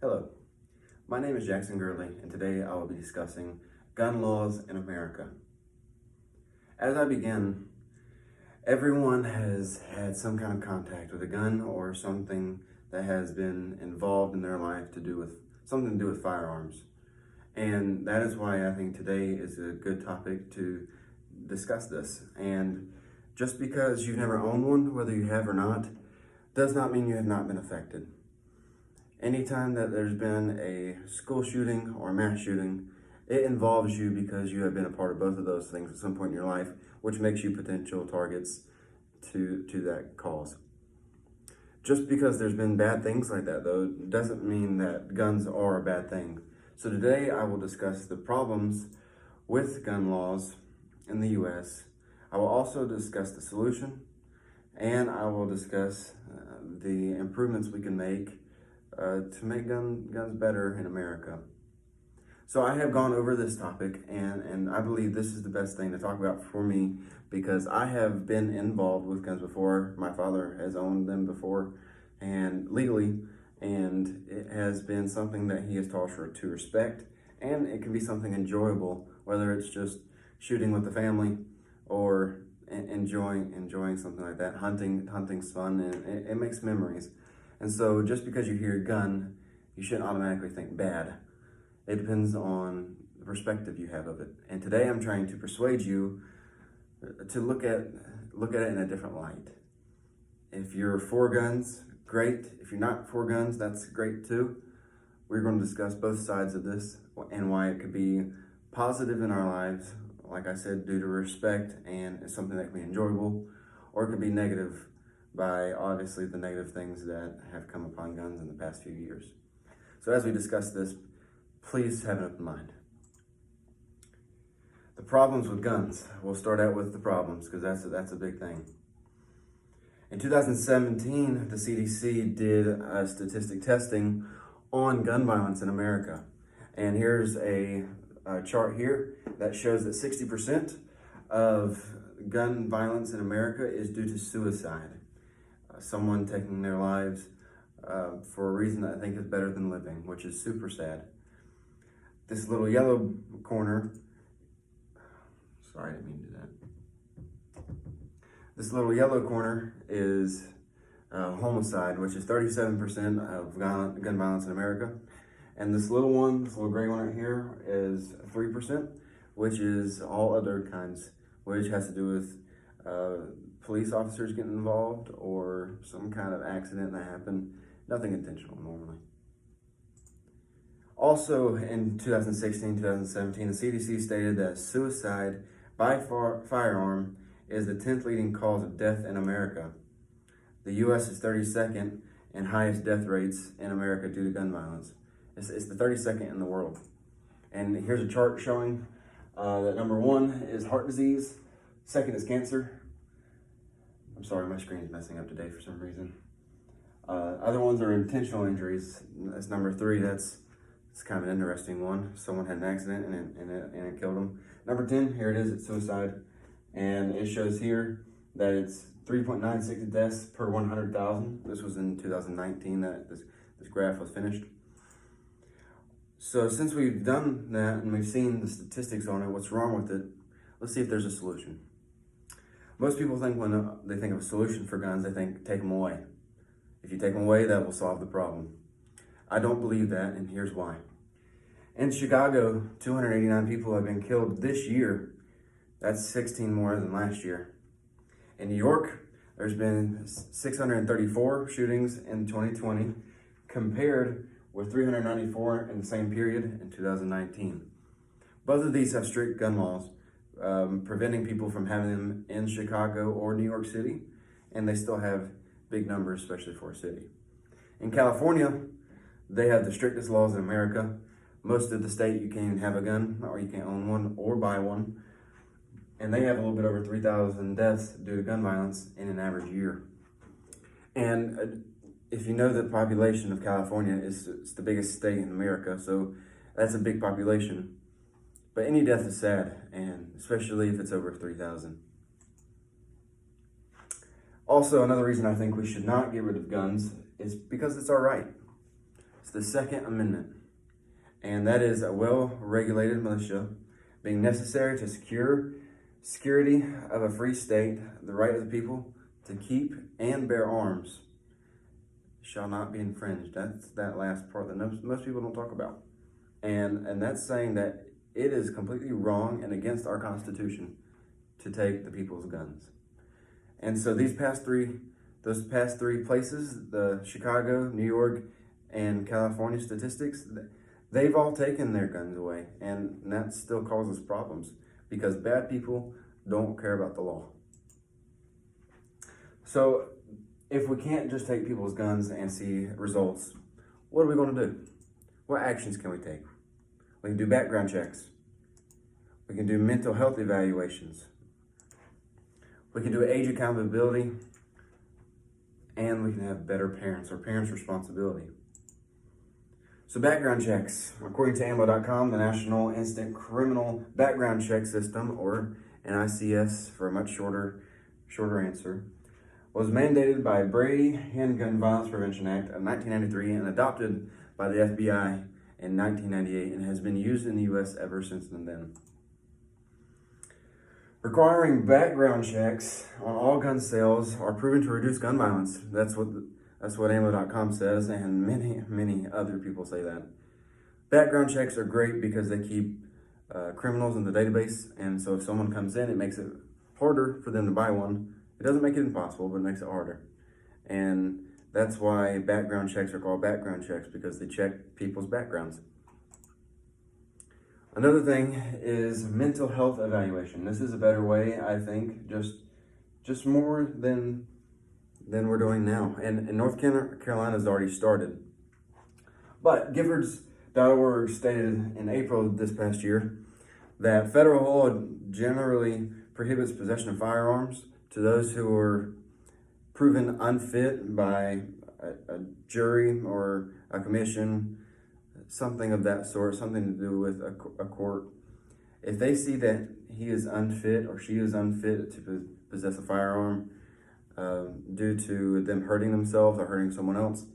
Hello, my name is Jackson Gurley, and today I will be discussing gun laws in America. As I begin, everyone has had some kind of contact with a gun or something that has been involved in their life to do with something to do with firearms. And that is why I think today is a good topic to discuss this. And just because you've never owned one, whether you have or not, does not mean you have not been affected. Anytime that there's been a school shooting or mass shooting, it involves you because you have been a part of both of those things at some point in your life, which makes you potential targets to that cause. Just because there's been bad things like that, though, doesn't mean that guns are a bad thing. So today I will discuss the problems with gun laws in the U.S. I will also discuss the solution, and I will discuss the improvements we can make to make guns better in America. So I have gone over this topic, and I believe this is the best thing to talk about for me because I have been involved with guns before. My father has owned them before and legally, and it has been something that he has taught her to respect, and it can be something enjoyable, whether it's just shooting with the family or enjoying something like that. Hunting's fun, and it makes memories. And so just because you hear gun, you shouldn't automatically think bad. It depends on the perspective you have of it. And today I'm trying to persuade you to look at it in a different light. If you're for guns, great. If you're not for guns, that's great too. We're going to discuss both sides of this and why it could be positive in our lives, like I said, due to respect and it's something that can be enjoyable, or it could be negative by obviously the negative things that have come upon guns in the past few years. So as we discuss this, please have an open mind. The problems with guns. We'll start out with the problems because that's a big thing. In 2017, the CDC did a statistic testing on gun violence in America. And here's a chart here that shows that 60% of gun violence in America is due to suicide. Someone taking their lives for a reason that I think is better than living, which is super sad. This little yellow corner, sorry, I didn't mean to do that. This little yellow corner is homicide, which is 37% of gun violence in America. And this little gray one right here is 3%, which is all other kinds, which has to do with police officers getting involved or some kind of accident that happened. Nothing intentional normally. Also in 2016, 2017, the CDC stated that suicide by firearm is the 10th leading cause of death in America. The U.S. is 32nd in highest death rates in America due to gun violence. It's the 32nd in the world. And here's a chart showing that number 1 is heart disease, 2nd is cancer. I'm sorry, my screen is messing up today for some reason. Other ones are intentional injuries. That's number 3. It's kind of an interesting one. Someone had an accident and it killed them. Number 10, here it is, it's suicide. And it shows here that it's 3.96 deaths per 100,000. This was in 2019 that this graph was finished. So since we've done that and we've seen the statistics on it, what's wrong with it, let's see if there's a solution. Most people think when they think of a solution for guns, they think take them away. If you take them away, that will solve the problem. I don't believe that, and here's why. In Chicago, 289 people have been killed this year. That's 16 more than last year. In New York, there's been 634 shootings in 2020 compared with 394 in the same period in 2019. Both of these have strict gun laws, preventing people from having them in Chicago or New York City, and they still have big numbers, especially for a city. In California, they have the strictest laws in America. Most of the state, you can't have a gun, or you can't own one or buy one, and they have a little bit over 3,000 deaths due to gun violence in an average year. And if you know the population of California is the biggest state in America, so that's a big population. But any death is sad, and especially if it's over 3,000. Also, another reason I think we should not get rid of guns is because it's our right. It's the Second Amendment, and that is a well-regulated militia being necessary to security of a free state, the right of the people to keep and bear arms shall not be infringed. That's that last part that most people don't talk about. And that's saying that it is completely wrong and against our Constitution to take the people's guns. And so those past three places, the Chicago, New York, and California statistics, they've all taken their guns away. And that still causes problems because bad people don't care about the law. So if we can't just take people's guns and see results, what are we going to do? What actions can we take? We can do background checks. We can do mental health evaluations. We can do age accountability. And we can have better parents or parents' responsibility. So background checks. According to ammo.com, the National Instant Criminal Background Check System, or NICS for a much shorter answer, was mandated by Brady Handgun Violence Prevention Act of 1993 and adopted by the FBI in 1998 and has been used in the U.S. ever since then. Requiring background checks on all gun sales are proven to reduce gun violence. That's what ammo.com says, and many other people say that. Background checks are great because they keep criminals in the database, and so if someone comes in, it makes it harder for them to buy one. It doesn't make it impossible, but it makes it harder. And that's why background checks are called background checks, because they check people's backgrounds. Another thing is mental health evaluation. This is a better way, I think, just more than we're doing now. And North Carolina has already started. But Giffords.org stated in April of this past year that federal law generally prohibits possession of firearms to those who are proven unfit by a jury or a commission, something of that sort, something to do with a court. If they see that he is unfit or she is unfit to possess a firearm due to them hurting themselves or hurting someone else,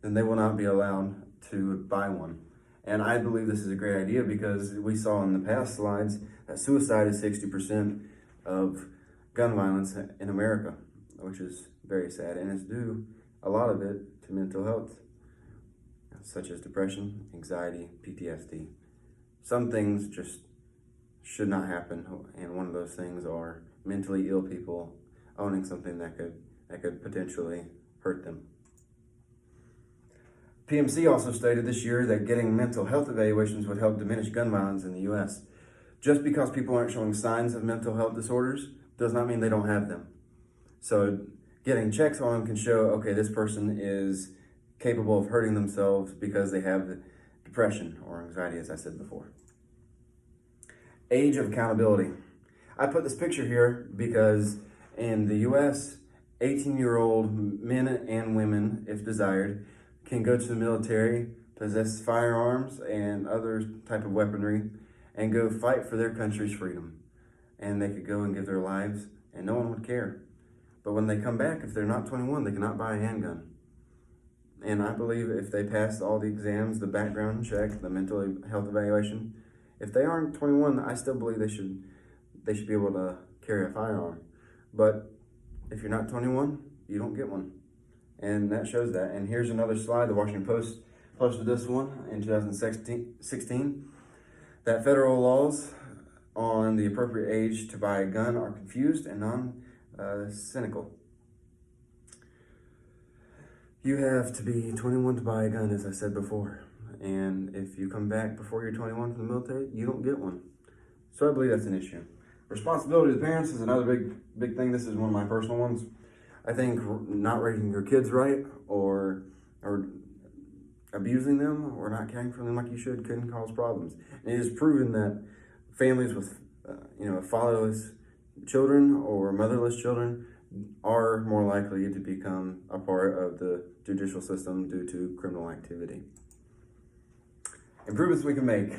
then they will not be allowed to buy one. And I believe this is a great idea because we saw in the past slides that suicide is 60% of gun violence in America, which is very sad, and it's due, a lot of it, to mental health, such as depression, anxiety, PTSD. Some things just should not happen, and one of those things are mentally ill people owning something that could potentially hurt them. PMC also stated this year that getting mental health evaluations would help diminish gun violence in the U.S. Just because people aren't showing signs of mental health disorders does not mean they don't have them. So getting checks on them can show, okay, this person is capable of hurting themselves because they have depression or anxiety, as I said before. Age of accountability. I put this picture here because in the U.S., 18-year-old men and women, if desired, can go to the military, possess firearms and other type of weaponry, and go fight for their country's freedom. And they could go and give their lives, and no one would care. But when they come back, if they're not 21, they cannot buy a handgun. And I believe if they pass all the exams, the background check, the mental health evaluation, if they aren't 21, I still believe they should be able to carry a firearm. But if you're not 21, you don't get one. And that shows that. And here's another slide. The Washington Post posted this one in 2016, that federal laws on the appropriate age to buy a gun are confused and non-cynical. You have to be 21 to buy a gun, as I said before. And if you come back before you're 21 from the military, you don't get one. So I believe that's an issue. Responsibility of parents is another big thing. This is one of my personal ones. I think not raising your kids right or abusing them or not caring for them like you should can cause problems. And it is proven that families with fatherless children or motherless children are more likely to become a part of the judicial system due to criminal activity. Improvements we can make.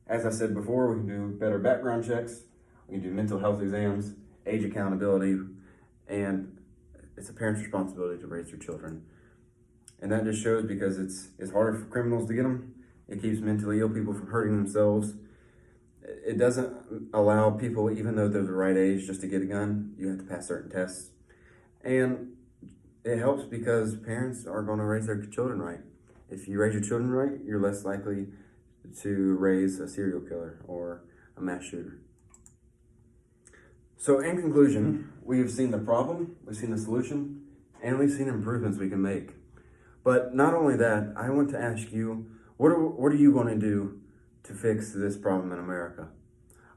As I said before, we can do better background checks, we can do mental health exams, age accountability, and it's a parent's responsibility to raise their children. And that just shows because it's harder for criminals to get them. It keeps mentally ill people from hurting themselves. It doesn't allow people, even though they're the right age, just to get a gun. You have to pass certain tests. And it helps because parents are going to raise their children right. If you raise your children right, you're less likely to raise a serial killer or a mass shooter. So in conclusion, we've seen the problem, we've seen the solution, and we've seen improvements we can make. But not only that, I want to ask you, what are you going to do to fix this problem in America?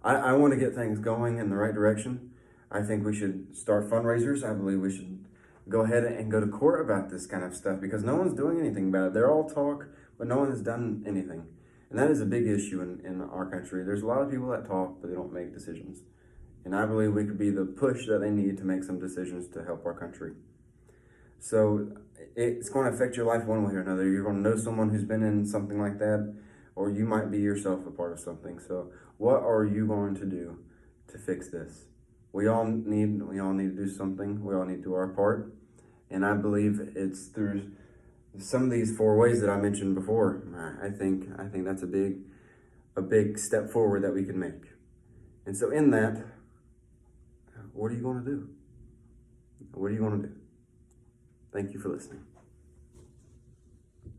I want to get things going in the right direction. I think we should start fundraisers. I believe we should go ahead and go to court about this kind of stuff because no one's doing anything about it. They're all talk, but no one has done anything. And that is a big issue in our country. There's a lot of people that talk, but they don't make decisions. And I believe we could be the push that they need to make some decisions to help our country. So it's going to affect your life one way or another. You're going to know someone who's been in something like that, or you might be yourself a part of something. So what are you going to do to fix this? We all need to do something. We all need to do our part. And I believe it's through some of these 4 ways that I mentioned before. I think that's a big step forward that we can make. And so in that, what are you going to do? What are you going to do? Thank you for listening.